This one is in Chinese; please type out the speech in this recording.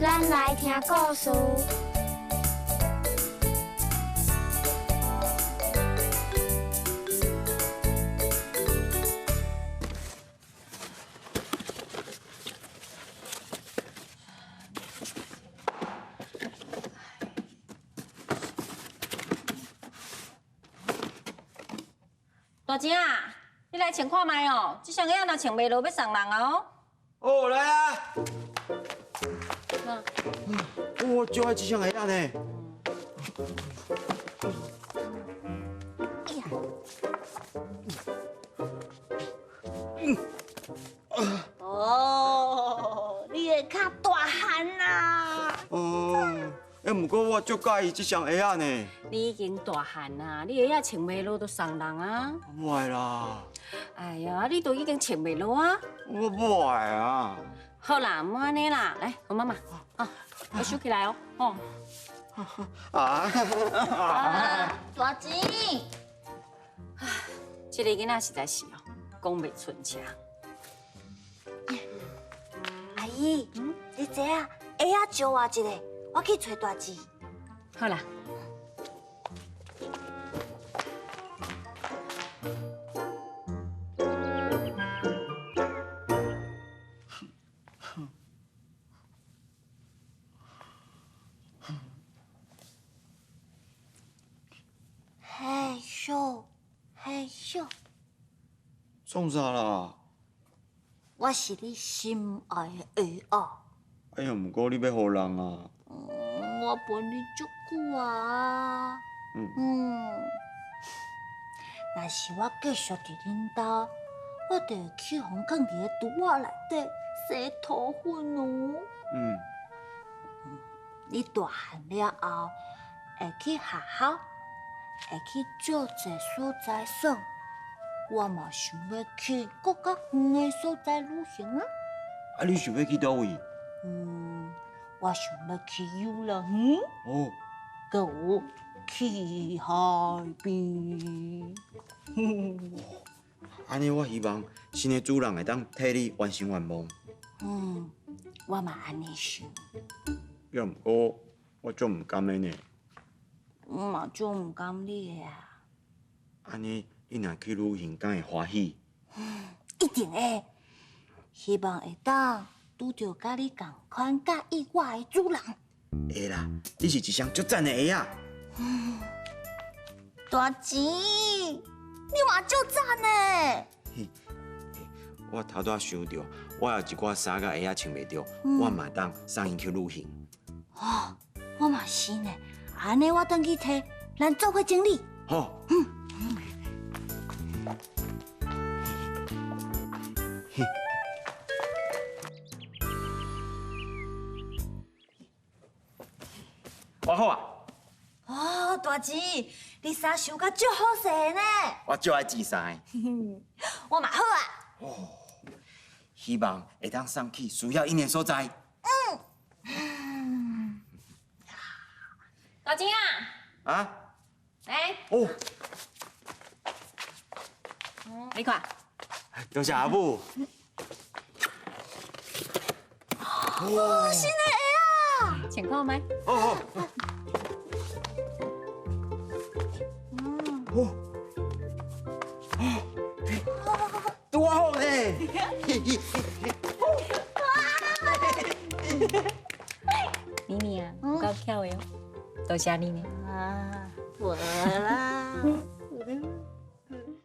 咱来听故事。大姐啊，你来穿看卖哦，这双鞋若穿袂落，要送人哦。哦，来啊！那我就爱这双鞋呢。哦，你的脚大汉啦！哦，不过我足介意这双鞋呢。你已经大汉啦，你鞋穿袂落都送人啊。不爱啦，哎呀，你都已经穿袂落啊。我不爱啊。好啦，莫安尼啦，来，我妈妈，啊，我收起来哦，哦。大姐，这个囡仔实在是哦，讲袂出声。阿姨，你知啊？鞋啊借我一个，我去找大姐。好啦。嘿咻，嘿咻，创啥啦？我是你心爱的鞋啊！哎呀，不过你要互人啊？我陪你足久啊。若是我继续伫恁家，我就会去红放伫个橱仔内底洗头粉哦。你大汉了后，会去学校，会去足侪所在耍。我嘛想要去更较远的所在旅行啊。啊，你想要去倒位？我想要去游乐园，哦，搁有去海边。安尼我希望新的主人会当替你完成愿望。我嘛安尼想。要不过我足唔甘的呢。我嘛足唔甘你的啊。安尼你若去旅行，敢会欢喜？一定会。希望会当拄着甲你同款介意我的主人。会啦，你是一双足赞的鞋啊！大姐，你嘛足赞呢。我头拄想到，我有一寡衫甲鞋仔穿袂着，我嘛当送伊去旅行。我嘛是呢。安尼我等去摕，咱做伙整理。好。我好啊！哦，大姐，你衫收甲足好势呢。我足爱制衫的，我嘛好啊。希望会当送去需要因的所在。大姐啊，啊？来，哦，你看，多谢阿母。哦，新的鞋啊！穿看卖。哦。多好呢！妮妮啊，有够巧的哦，多谢你呢。啊，无啦。